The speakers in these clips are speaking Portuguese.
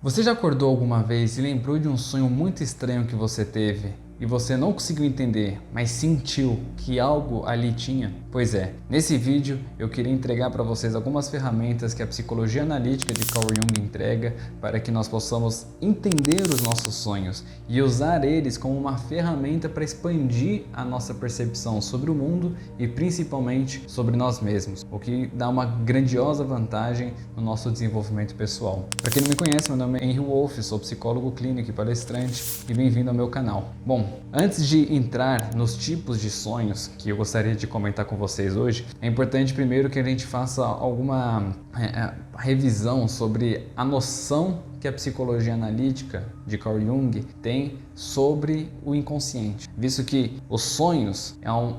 Você já acordou alguma vez e lembrou de um sonho muito estranho que você teve e você não conseguiu entender, mas sentiu que algo ali tinha? Pois é, nesse vídeo eu queria entregar para vocês algumas ferramentas que a psicologia analítica de Carl Jung entrega para que nós possamos entender os nossos sonhos e usar eles como uma ferramenta para expandir a nossa percepção sobre o mundo e principalmente sobre nós mesmos, o que dá uma grandiosa vantagem no nosso desenvolvimento pessoal. Para quem não me conhece, meu nome é Henry Wolff, sou psicólogo clínico e palestrante e bem-vindo ao meu canal. Bom, antes de entrar nos tipos de sonhos que eu gostaria de comentar com vocês hoje, é importante primeiro que a gente faça alguma revisão sobre a noção que a psicologia analítica de Carl Jung tem sobre o inconsciente, visto que os sonhos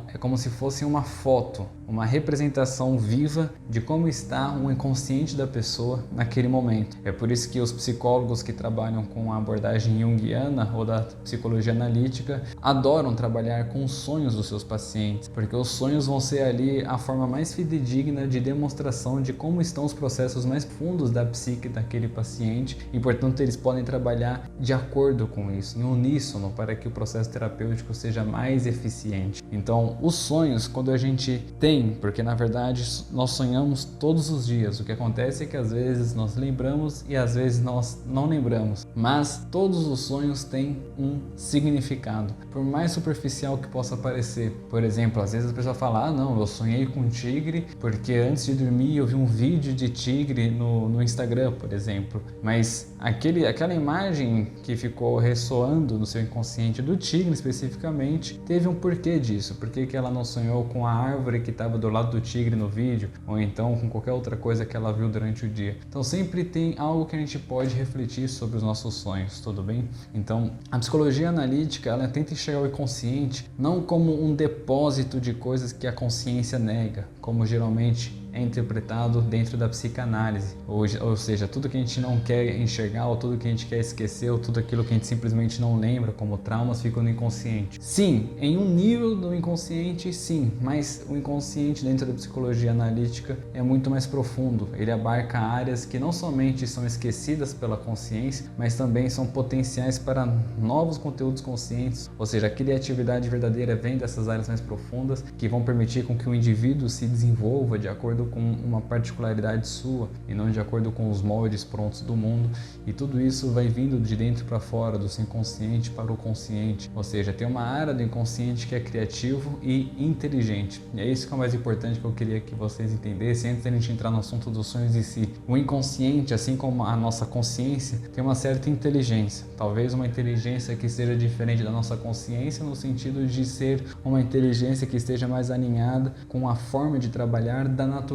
é como se fosse uma foto, uma representação viva de como está o inconsciente da pessoa naquele momento. É por isso que os psicólogos que trabalham com a abordagem junguiana ou da psicologia analítica adoram trabalhar com os sonhos dos seus pacientes, porque os sonhos vão ser ali a forma mais fidedigna de demonstração de como estão os processos mais fundos da psique daquele paciente e, portanto, eles podem trabalhar de acordo com isso, em uníssono, para que o processo terapêutico seja mais eficiente. Então, os sonhos, quando a gente tem, porque na verdade nós sonhamos todos os dias, o que acontece é que às vezes nós lembramos e às vezes nós não lembramos, mas todos os sonhos têm um significado, por mais superficial que possa parecer. Por exemplo, às vezes a pessoa fala, não, eu sonhei com um tigre porque antes de dormir eu vi um vídeo de tigre no Instagram, por exemplo, mas aquela imagem que ficou ressoando no seu inconsciente do tigre especificamente teve um porquê disso. Por que ela não sonhou com a árvore que estava do lado do tigre no vídeo, ou então com qualquer outra coisa que ela viu durante o dia? Então sempre tem algo que a gente pode refletir sobre os nossos sonhos, tudo bem? Então a psicologia analítica, ela tenta enxergar o inconsciente não como um depósito de coisas que a consciência nega, como geralmente é interpretado dentro da psicanálise, ou seja, tudo que a gente não quer enxergar, ou tudo que a gente quer esquecer, ou tudo aquilo que a gente simplesmente não lembra, como traumas, fica no inconsciente. Sim, em um nível do inconsciente, sim, mas o inconsciente dentro da psicologia analítica é muito mais profundo. Ele abarca áreas que não somente são esquecidas pela consciência, mas também são potenciais para novos conteúdos conscientes, ou seja, a criatividade verdadeira vem dessas áreas mais profundas que vão permitir com que o indivíduo se desenvolva de acordo com uma particularidade sua e não de acordo com os moldes prontos do mundo, e tudo isso vai vindo de dentro para fora, do seu inconsciente para o consciente, ou seja, tem uma área do inconsciente que é criativo e inteligente, e é isso que é o mais importante que eu queria que vocês entendessem antes da gente entrar no assunto dos sonhos em si. O inconsciente, assim como a nossa consciência, tem uma certa inteligência, talvez uma inteligência que seja diferente da nossa consciência no sentido de ser uma inteligência que esteja mais alinhada com a forma de trabalhar da natureza,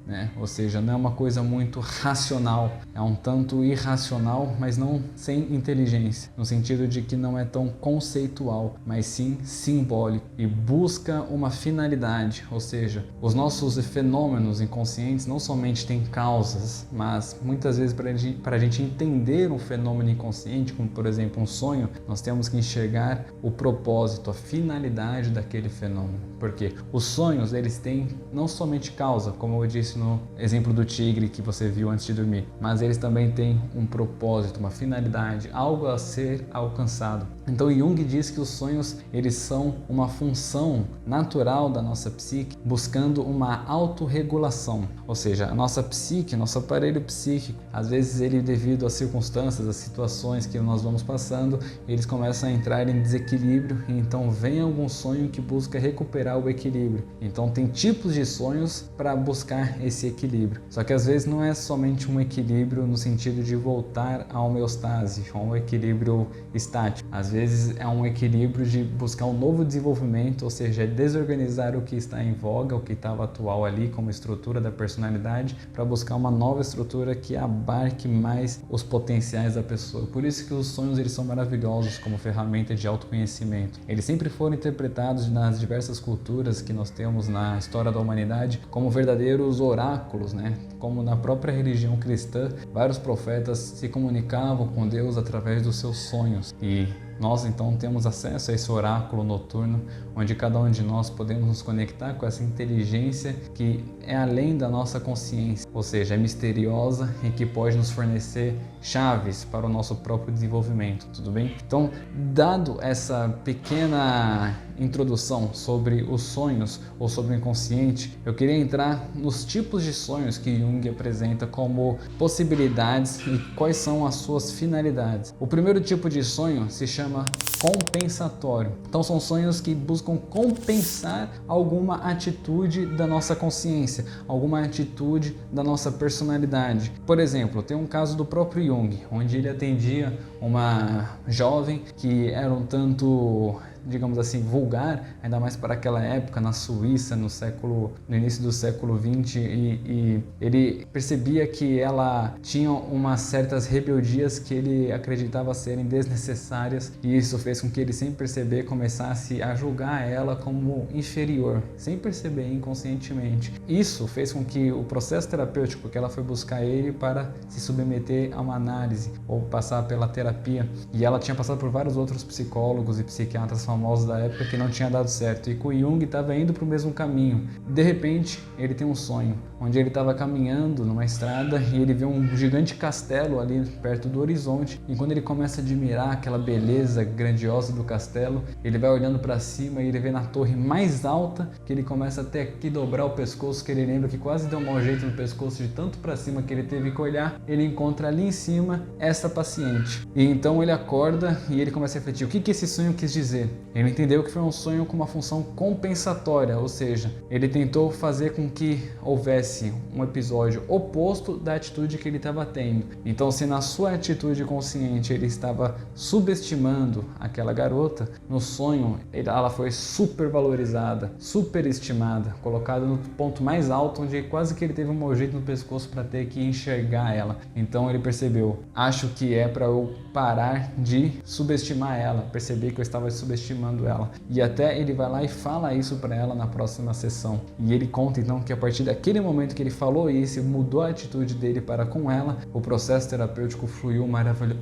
né? Ou seja, não é uma coisa muito racional, é um tanto irracional, mas não sem inteligência, no sentido de que não é tão conceitual, mas sim simbólico e busca uma finalidade, ou seja, os nossos fenômenos inconscientes não somente têm causas, mas muitas vezes para a gente entender um fenômeno inconsciente, como por exemplo um sonho, nós temos que enxergar o propósito, a finalidade daquele fenômeno, porque os sonhos eles têm não somente causa, como eu disse no exemplo do tigre que você viu antes de dormir, mas eles também têm um propósito, uma finalidade, algo a ser alcançado. Então Jung diz que os sonhos eles são uma função natural da nossa psique, buscando uma autorregulação, ou seja, a nossa psique, nosso aparelho psíquico, às vezes ele devido às circunstâncias, às situações que nós vamos passando, eles começam a entrar em desequilíbrio e então vem algum sonho que busca recuperar o equilíbrio. Então tem tipos de sonhos para buscar esse equilíbrio. Só que às vezes não é somente um equilíbrio no sentido de voltar à homeostase, a um equilíbrio estático. Às vezes é um equilíbrio de buscar um novo desenvolvimento, ou seja, desorganizar o que está em voga, o que estava atual ali como estrutura da personalidade, para buscar uma nova estrutura que abarque mais os potenciais da pessoa. Por isso que os sonhos eles são maravilhosos como ferramenta de autoconhecimento. Eles sempre foram interpretados nas diversas culturas que nós temos na história da humanidade como verdadeiros oráculos, né? Como na própria religião cristã, vários profetas se comunicavam com Deus através dos seus sonhos. E Nós então temos acesso a esse oráculo noturno, onde cada um de nós podemos nos conectar com essa inteligência que é além da nossa consciência, ou seja, é misteriosa e que pode nos fornecer chaves para o nosso próprio desenvolvimento, tudo bem? Então, dado essa pequena introdução sobre os sonhos ou sobre o inconsciente, eu queria entrar nos tipos de sonhos que Jung apresenta como possibilidades e quais são as suas finalidades. O primeiro tipo de sonho se chama compensatório. Então são sonhos que buscam compensar alguma atitude da nossa consciência, alguma atitude da nossa personalidade. Por exemplo, tem um caso do próprio Jung, onde ele atendia uma jovem que era um tanto, digamos assim, vulgar, ainda mais para aquela época na Suíça, no início do século XX, e ele percebia que ela tinha umas certas rebeldias que ele acreditava serem desnecessárias, e isso fez com que ele, sem perceber, começasse a julgar ela como inferior, sem perceber, inconscientemente. Isso fez com que o processo terapêutico que ela foi buscar ele para se submeter a uma análise ou passar pela terapia, e ela tinha passado por vários outros psicólogos e psiquiatras famosos da época que não tinha dado certo, e com o Jung estava indo para o mesmo caminho. De repente, ele tem um sonho, onde ele estava caminhando numa estrada e ele vê um gigante castelo ali perto do horizonte, e quando ele começa a admirar aquela beleza grandiosa do castelo, ele vai olhando para cima e ele vê na torre mais alta que ele começa até aqui dobrar o pescoço, que ele lembra que quase deu um mau jeito no pescoço de tanto para cima que ele teve que olhar. Ele encontra ali em cima essa paciente, e então ele acorda e ele começa a refletir o que esse sonho quis dizer. Ele entendeu que foi um sonho com uma função compensatória, ou seja, ele tentou fazer com que houvesse um episódio oposto da atitude que ele estava tendo. Então, se na sua atitude consciente ele estava subestimando aquela garota, no sonho ela foi supervalorizada, superestimada, colocada no ponto mais alto, onde quase que ele teve um mau jeito no pescoço para ter que enxergar ela. Então ele percebeu, acho que é para eu parar de subestimar ela, perceber que eu estava subestimando ela. E até ele vai lá e fala isso para ela na próxima sessão. E ele conta então que a partir daquele momento que ele falou isso e mudou a atitude dele para com ela, o processo terapêutico fluiu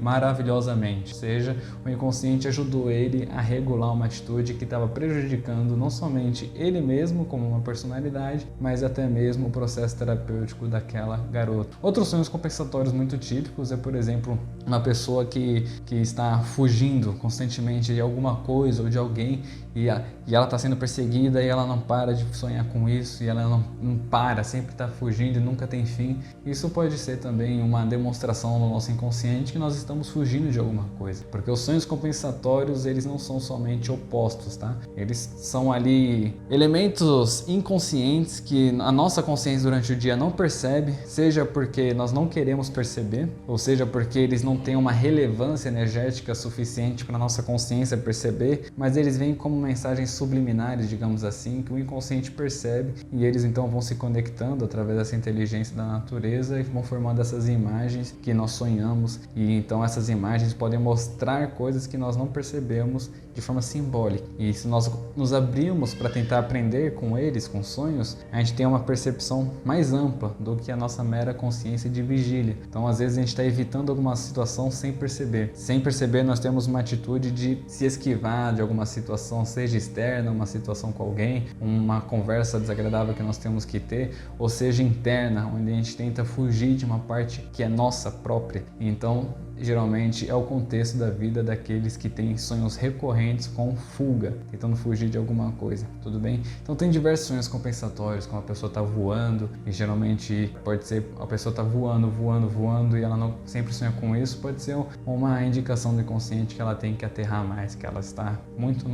maravilhosamente. Ou seja, o inconsciente ajudou ele a regular uma atitude que estava prejudicando não somente ele mesmo como uma personalidade, mas até mesmo o processo terapêutico daquela garota. Outros sonhos compensatórios muito típicos é, por exemplo, uma pessoa que está fugindo constantemente de alguma coisa ou de alguém, e ela está sendo perseguida e ela não para de sonhar com isso, e ela não para, sempre está fugindo e nunca tem fim. Isso pode ser também uma demonstração no nosso inconsciente que nós estamos fugindo de alguma coisa, porque os sonhos compensatórios, eles não são somente opostos, tá? Eles são ali elementos inconscientes que a nossa consciência durante o dia não percebe, seja porque nós não queremos perceber, ou seja porque eles não têm uma relevância energética suficiente para a nossa consciência perceber, mas eles vêm como mensagens subliminares, digamos assim, que o inconsciente percebe, e eles então vão se conectando através dessa inteligência da natureza e vão formando essas imagens que nós sonhamos, e então essas imagens podem mostrar coisas que nós não percebemos de forma simbólica. E se nós nos abrirmos para tentar aprender com eles, com sonhos, a gente tem uma percepção mais ampla do que a nossa mera consciência de vigília. Então, às vezes a gente está evitando alguma situação sem perceber. Sem perceber, nós temos uma atitude de se esquivar de alguma situação, seja externa, uma situação com alguém, uma conversa desagradável que nós temos que ter, ou seja interna, onde a gente tenta fugir de uma parte que é nossa própria. Então, geralmente é o contexto da vida daqueles que têm sonhos recorrentes com fuga, tentando fugir de alguma coisa, tudo bem? Então tem diversos sonhos compensatórios, como a pessoa está voando, e geralmente pode ser a pessoa está voando e ela não sempre sonha com isso, pode ser uma indicação do inconsciente que ela tem que aterrar mais, que ela está muito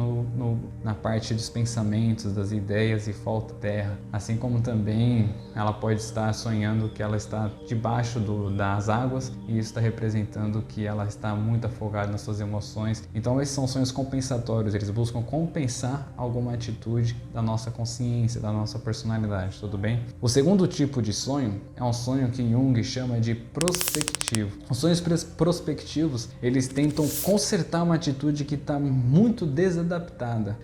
na parte dos pensamentos, das ideias e falta terra. Assim como também ela pode estar sonhando que ela está debaixo das águas, e isso está representando que ela está muito afogada nas suas emoções. Então esses são sonhos compensatórios, eles buscam compensar alguma atitude da nossa consciência, da nossa personalidade, tudo bem? O segundo tipo de sonho é um sonho que Jung chama de prospectivo. Os sonhos prospectivos, eles tentam consertar uma atitude que está muito desadaptada,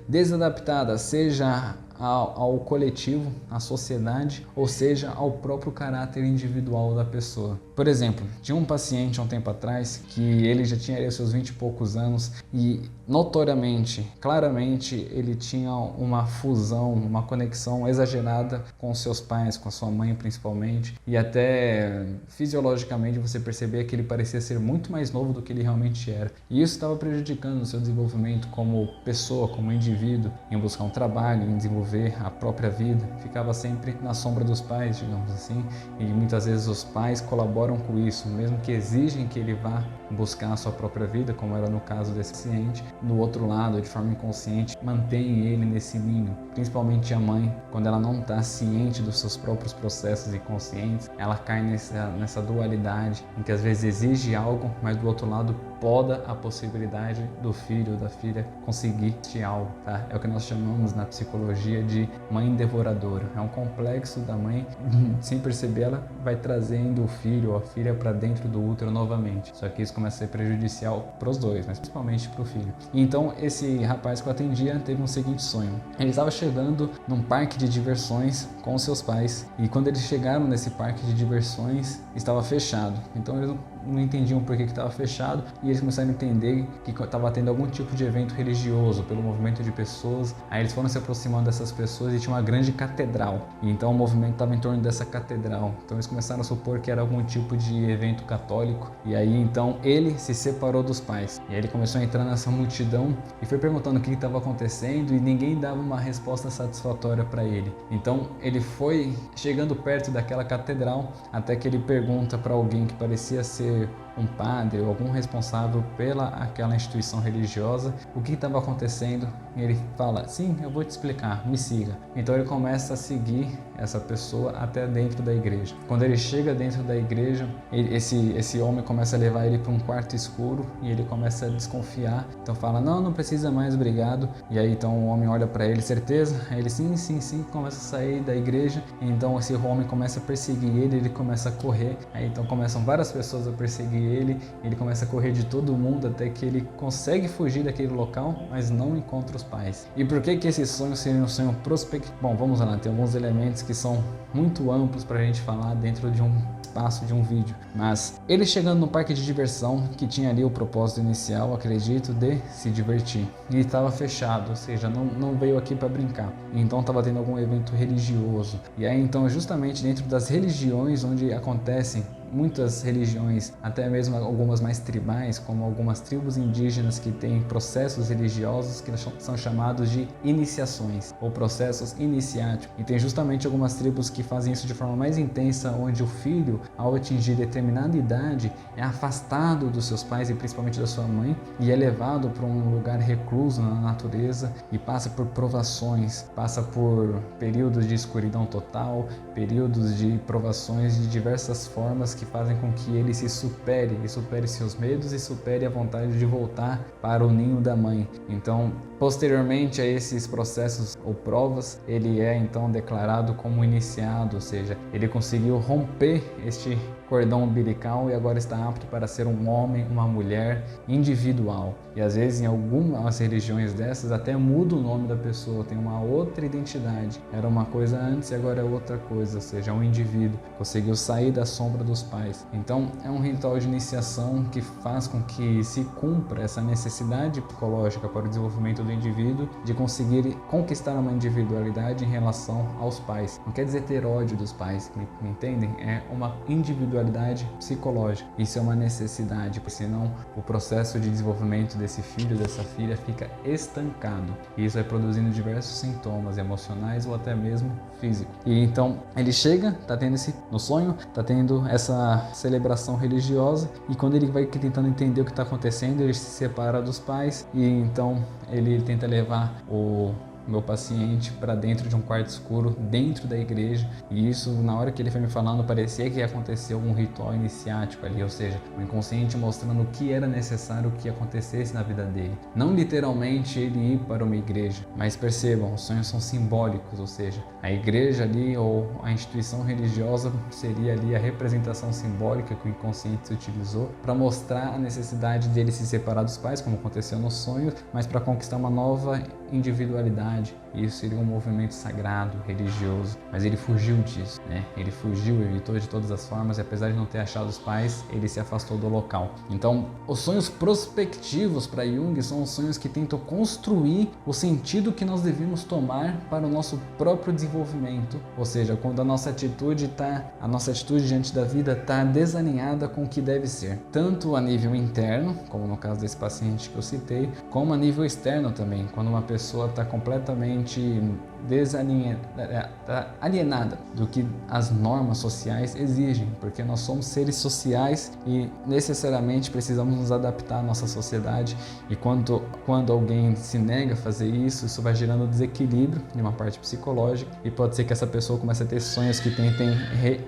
seja ao coletivo, à sociedade, ou seja, ao próprio caráter individual da pessoa. Por exemplo, tinha um paciente há um tempo atrás que ele já tinha ali seus 20 e poucos anos e notoriamente, claramente, ele tinha uma fusão, uma conexão exagerada com seus pais, com a sua mãe principalmente, e até fisiologicamente você percebia que ele parecia ser muito mais novo do que ele realmente era. E isso estava prejudicando o seu desenvolvimento como pessoa, como indivíduo, em buscar um trabalho, em desenvolver a própria vida. Ficava sempre na sombra dos pais, digamos assim, e muitas vezes os pais colaboram com isso, mesmo que exigem que ele vá buscar a sua própria vida, como era no caso desse paciente. No outro lado, de forma inconsciente, mantém ele nesse ninho. Principalmente a mãe, quando ela não está ciente dos seus próprios processos inconscientes, ela cai nessa dualidade, em que às vezes exige algo, mas do outro lado poda a possibilidade do filho ou da filha conseguir este algo, tá? É o que nós chamamos na psicologia de mãe devoradora. É um complexo da mãe, sem perceber, ela vai trazendo o filho ou a filha para dentro do útero novamente. Só que isso começa a ser prejudicial para os dois, mas principalmente para o filho. E então esse rapaz que eu atendia teve um seguinte sonho. Ele estava chegando num parque de diversões com seus pais e quando eles chegaram nesse parque de diversões estava fechado. Então eles não entendiam por que estava fechado e eles começaram a entender que estava tendo algum tipo de evento religioso pelo movimento de pessoas. Aí eles foram se aproximando dessas pessoas e tinha uma grande catedral. E então o movimento estava em torno dessa catedral. Então eles começaram a supor que era algum tipo de evento católico. E aí então ele se separou dos pais. E aí ele começou a entrar nessa multidão e foi perguntando o que estava acontecendo e ninguém dava uma resposta satisfatória para ele. Então ele foi chegando perto daquela catedral até que ele pergunta para alguém que parecia ser um padre ou algum responsável pela aquela instituição religiosa o que estava acontecendo. E ele fala: sim, eu vou te explicar, me siga. Então ele começa a seguir essa pessoa até dentro da igreja. Quando ele chega dentro da igreja, esse homem começa a levar ele para um quarto escuro e ele começa a desconfiar. Então fala: não precisa mais, obrigado. E aí então o homem olha para ele: certeza? Aí ele: sim, começa a sair da igreja. E então esse homem começa a perseguir ele começa a correr. Aí então começam várias pessoas a perseguir ele começa a correr de todo mundo até que ele consegue fugir daquele local, mas não encontra os pais. E por que esse sonho seria um sonho prospectivo? Bom, vamos lá, tem alguns elementos que são muito amplos para a gente falar dentro de um espaço de um vídeo, mas ele chegando no parque de diversão que tinha ali o propósito inicial, acredito, de se divertir, e estava fechado, ou seja, não veio aqui para brincar, então estava tendo algum evento religioso. E aí então justamente dentro das religiões onde acontecem muitas religiões, até mesmo algumas mais tribais, como algumas tribos indígenas que têm processos religiosos que são chamados de iniciações ou processos iniciáticos. E tem justamente algumas tribos que fazem isso de forma mais intensa, onde o filho, ao atingir determinada idade, é afastado dos seus pais e principalmente da sua mãe e é levado para um lugar recluso na natureza e passa por provações, passa por períodos de escuridão total, períodos de provações de diversas formas que fazem com que ele se supere seus medos e supere a vontade de voltar para o ninho da mãe. Então, posteriormente a esses processos ou provas, ele é então declarado como iniciado, ou seja, ele conseguiu romper este cordão umbilical e agora está apto para ser um homem, uma mulher individual. E às vezes em algumas religiões dessas até muda o nome da pessoa, tem uma outra identidade. Era uma coisa antes e agora é outra coisa, ou seja, é um indivíduo. Conseguiu sair da sombra dos pais. Então é um ritual de iniciação que faz com que se cumpra essa necessidade psicológica para o desenvolvimento do indivíduo de conseguir conquistar uma individualidade em relação aos pais. Não quer dizer ter ódio dos pais, me entendem? É uma individualidade psicológica. Isso é uma necessidade, porque senão o processo de desenvolvimento desse filho, dessa filha fica estancado. E isso vai produzindo diversos sintomas emocionais ou até mesmo físicos. E então ele chega, tá tendo no sonho, tá tendo essa celebração religiosa e quando ele vai tentando entender o que está acontecendo, ele se separa dos pais e então ele tenta levar o meu paciente para dentro de um quarto escuro dentro da igreja, e isso, na hora que ele foi me falando, parecia que ia acontecer algum ritual iniciático ali, ou seja, o inconsciente mostrando o que era necessário que acontecesse na vida dele. Não literalmente ele ir para uma igreja, mas percebam, os sonhos são simbólicos, ou seja, a igreja ali ou a instituição religiosa seria ali a representação simbólica que o inconsciente se utilizou para mostrar a necessidade dele se separar dos pais, como aconteceu nos sonhos, mas para conquistar uma nova individualidade. isso seria um movimento sagrado, religioso, mas ele fugiu disso, né? Ele fugiu, evitou de todas as formas e apesar de não ter achado os pais, ele se afastou do local. Então, os sonhos prospectivos para Jung são os sonhos que tentam construir o sentido que nós devemos tomar para o nosso próprio desenvolvimento, ou seja, quando a nossa atitude diante da vida está desalinhada com o que deve ser, tanto a nível interno, como no caso desse paciente que eu citei, como a nível externo também, quando uma pessoa está completamente alienada do que as normas sociais exigem, porque nós somos seres sociais e necessariamente precisamos nos adaptar à nossa sociedade, e quando alguém se nega a fazer isso, isso vai gerando desequilíbrio de uma parte psicológica e pode ser que essa pessoa comece a ter sonhos que tentem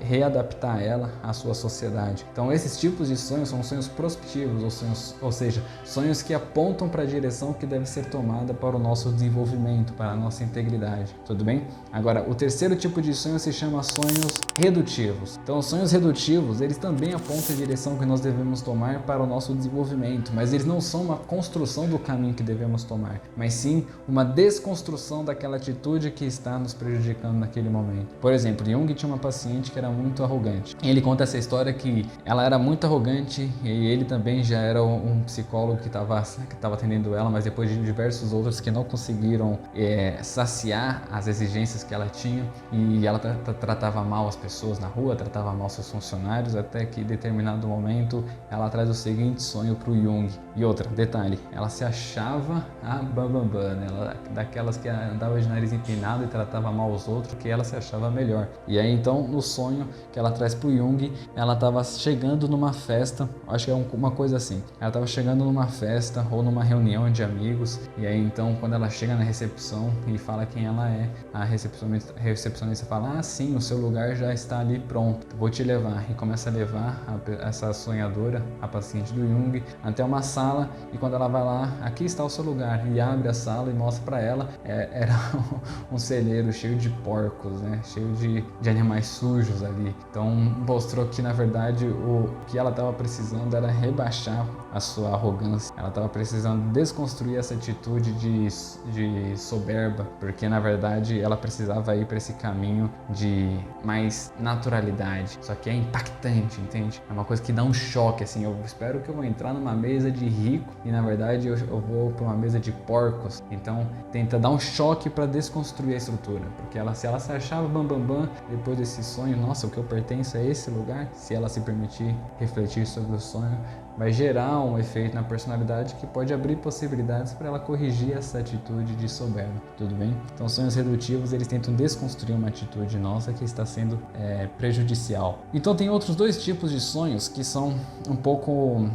readaptar ela à sua sociedade. Então esses tipos de sonhos são sonhos prospectivos, ou seja, sonhos que apontam para a direção que deve ser tomada para o nosso desenvolvimento, para a nossa integridade. Tudo bem? Agora, o terceiro tipo de sonho se chama sonhos redutivos. Então, os sonhos redutivos, eles também apontam a direção que nós devemos tomar para o nosso desenvolvimento, mas eles não são uma construção do caminho que devemos tomar, mas sim uma desconstrução daquela atitude que está nos prejudicando naquele momento. Por exemplo, Jung tinha uma paciente que era muito arrogante. Ele conta essa história que ela era muito arrogante e ele também já era um psicólogo que estava atendendo ela, mas depois de diversos outros que não conseguiram saciar as exigências que ela tinha, e ela tratava mal as pessoas na rua, tratava mal seus funcionários, até que em determinado momento ela traz o seguinte sonho para o Jung. E outra, detalhe, ela se achava a bambambam, né? Ela, daquelas que andava de nariz empinado e tratava mal os outros, porque ela se achava melhor. E aí então, no sonho que ela traz para o Jung, ela estava chegando numa festa, acho que é uma coisa assim, ela estava chegando numa festa ou numa reunião de amigos, e aí então quando ela chega na recepção e fala quem ela é, a recepcionista fala, ah sim, o seu lugar já está ali pronto, vou te levar, e começa a levar essa sonhadora, a paciente do Jung, até uma sala, e quando ela vai lá, aqui está o seu lugar, e abre a sala e mostra para ela, era um celeiro cheio de porcos, né, cheio de animais sujos ali. Então mostrou que na verdade o que ela estava precisando era rebaixar a sua arrogância, ela estava precisando desconstruir essa atitude de soberba, porque na verdade ela precisava ir para esse caminho de mais naturalidade, só que é impactante, entende? É uma coisa que dá um choque, assim, eu espero que eu vou entrar numa mesa de rico e na verdade eu vou para uma mesa de porcos, então tenta dar um choque para desconstruir a estrutura, porque se ela se achava bambambam depois desse sonho, nossa, o que eu pertenço a esse lugar, se ela se permitir refletir sobre o sonho, vai gerar um efeito na personalidade que pode abrir possibilidades para ela corrigir essa atitude de soberba, tudo bem? Então, sonhos redutivos, eles tentam desconstruir uma atitude nossa que está sendo prejudicial. Então, tem outros dois tipos de sonhos que são um pouco,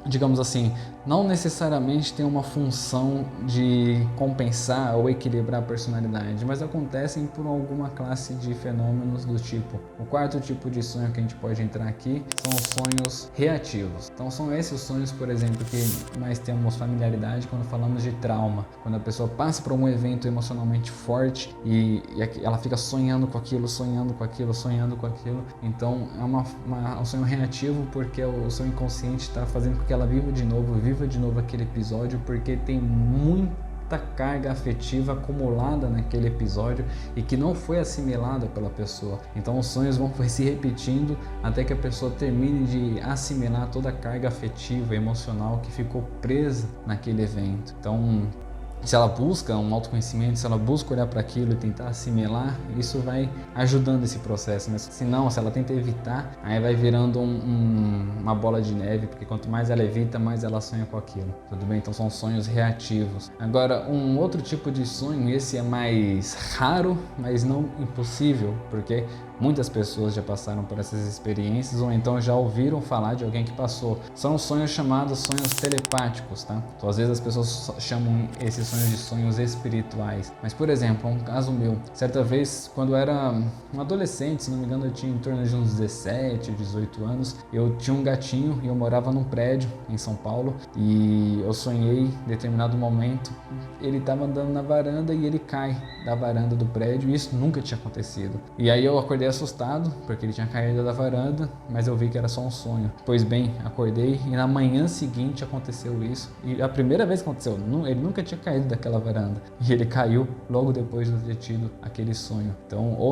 digamos assim, não necessariamente tem uma função de compensar ou equilibrar a personalidade, mas acontecem por alguma classe de fenômenos do tipo. O quarto tipo de sonho que a gente pode entrar aqui são os sonhos reativos. Então são esses sonhos, por exemplo, que mais temos familiaridade quando falamos de trauma. Quando a pessoa passa por um evento emocionalmente forte e ela fica sonhando com aquilo, sonhando com aquilo, sonhando com aquilo. Então é um sonho reativo porque o seu inconsciente está fazendo com que ela viva de novo aquele episódio, porque tem muita carga afetiva acumulada naquele episódio e que não foi assimilada pela pessoa. Então os sonhos vão se repetindo até que a pessoa termine de assimilar toda a carga afetiva, emocional que ficou presa naquele evento. Então, se ela busca um autoconhecimento, se ela busca olhar para aquilo e tentar assimilar, isso vai ajudando esse processo. Mas se não, se ela tenta evitar, aí vai virando uma bola de neve, porque quanto mais ela evita, mais ela sonha com aquilo. Tudo bem? Então são sonhos reativos. Agora, um outro tipo de sonho, esse é mais raro, mas não impossível, porque muitas pessoas já passaram por essas experiências ou então já ouviram falar de alguém que passou. São sonhos chamados sonhos telepáticos, tá? Então, às vezes as pessoas chamam esses sonhos de sonhos espirituais. Mas, por exemplo, um caso meu. Certa vez, quando eu era um adolescente, se não me engano, eu tinha em torno de uns 17, 18 anos, eu tinha um gatinho e eu morava num prédio em São Paulo e eu sonhei em determinado momento, ele estava andando na varanda e ele cai da varanda do prédio e isso nunca tinha acontecido. E aí eu acordei assustado, porque ele tinha caído da varanda, mas eu vi que era só um sonho. Pois bem, acordei e na manhã seguinte aconteceu isso. E a primeira vez que aconteceu, ele nunca tinha caído caído daquela varanda. E ele caiu logo depois de ter tido aquele sonho.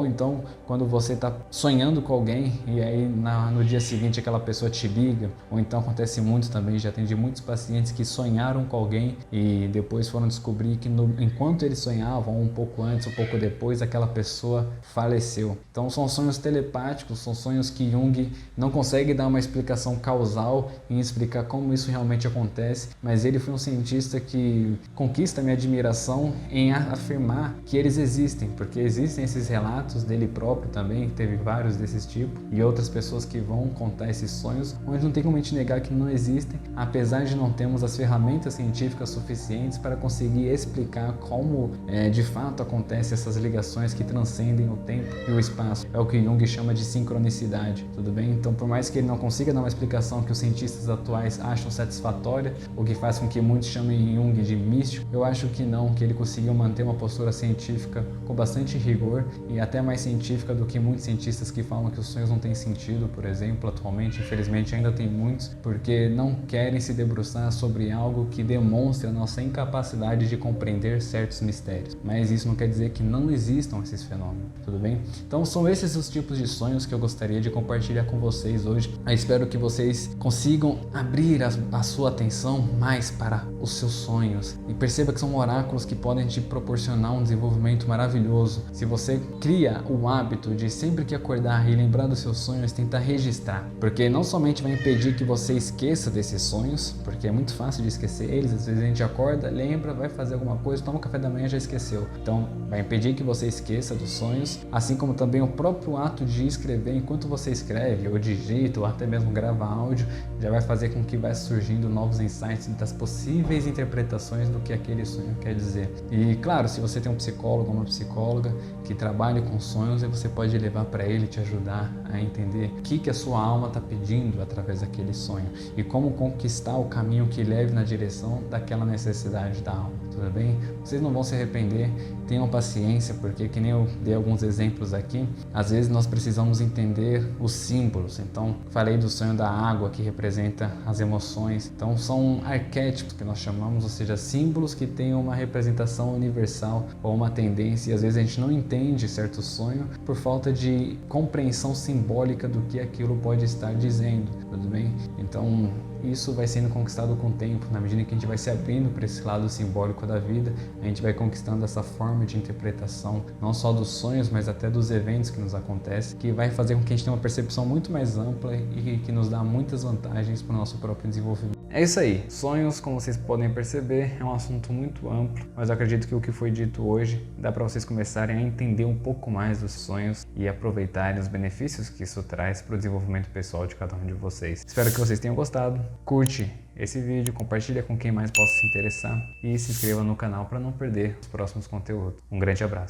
Então, quando você está sonhando com alguém e aí no dia seguinte aquela pessoa te liga, ou então acontece muito também, já atendi muitos pacientes que sonharam com alguém e depois foram descobrir que enquanto eles sonhavam, um pouco antes, um pouco depois, aquela pessoa faleceu. Então são sonhos telepáticos, são sonhos que Jung não consegue dar uma explicação causal e explicar como isso realmente acontece, mas ele foi um cientista que conquista minha admiração em afirmar que eles existem, porque existem esses relatos dele próprio também, teve vários desses tipos, e outras pessoas que vão contar esses sonhos, onde não tem como a gente negar que não existem, apesar de não termos as ferramentas científicas suficientes para conseguir explicar como de fato acontecem essas ligações que transcendem o tempo e o espaço. É o que Jung chama de sincronicidade, tudo bem? Então, por mais que ele não consiga dar uma explicação que os cientistas atuais acham satisfatória, o que faz com que muitos chamem Jung de místico, eu acho que não, que ele conseguiu manter uma postura científica com bastante rigor e até mais científica do que muitos cientistas que falam que os sonhos não têm sentido, por exemplo, atualmente, infelizmente ainda tem muitos, porque não querem se debruçar sobre algo que demonstre a nossa incapacidade de compreender certos mistérios. Mas isso não quer dizer que não existam esses fenômenos, tudo bem? Então são esses os tipos de sonhos que eu gostaria de compartilhar com vocês hoje. Eu espero que vocês consigam abrir a sua atenção mais para os seus sonhos e perceba que são oráculos que podem te proporcionar um desenvolvimento maravilhoso. Se você cria o hábito de sempre que acordar e lembrar dos seus sonhos, tentar registrar, porque não somente vai impedir que você esqueça desses sonhos, porque é muito fácil de esquecer eles, às vezes a gente acorda, lembra, vai fazer alguma coisa, toma café da manhã e já esqueceu. Então vai impedir que você esqueça dos sonhos, assim como também o próprio ato de escrever enquanto você escreve, ou digita, ou até mesmo grava áudio, já vai fazer com que vai surgindo novos insights das possíveis interpretações do que aquele sonho quer dizer. E claro, se você tem um psicólogo ou uma psicóloga que trabalhe com sonhos, você pode levar para ele te ajudar a entender o que a sua alma está pedindo através daquele sonho e como conquistar o caminho que leve na direção daquela necessidade da alma, tudo bem? Vocês não vão se arrepender, tenham paciência, porque que nem eu dei alguns exemplos aqui, às vezes nós precisamos entender os símbolos. Então, falei do sonho da água que representa as emoções, então são arquétipos que nós chamamos, ou seja, símbolos que têm uma representação universal ou uma tendência, e às vezes a gente não entende certo sonho por falta de compreensão simbólica do que aquilo pode estar dizendo, tudo bem? Então, isso vai sendo conquistado com o tempo, na medida que a gente vai se abrindo para esse lado simbólico da vida, a gente vai conquistando essa forma de interpretação, não só dos sonhos, mas até dos eventos que nos acontecem, que vai fazer com que a gente tenha uma percepção muito mais ampla e que nos dá muitas vantagens para o nosso próprio desenvolvimento. É isso aí, sonhos, como vocês podem perceber, é um assunto muito amplo, mas eu acredito que o que foi dito hoje dá para vocês começarem a entender um pouco mais dos sonhos e aproveitarem os benefícios que isso traz para o desenvolvimento pessoal de cada um de vocês. Espero que vocês tenham gostado. Curte esse vídeo, compartilha com quem mais possa se interessar e se inscreva no canal para não perder os próximos conteúdos. Um grande abraço.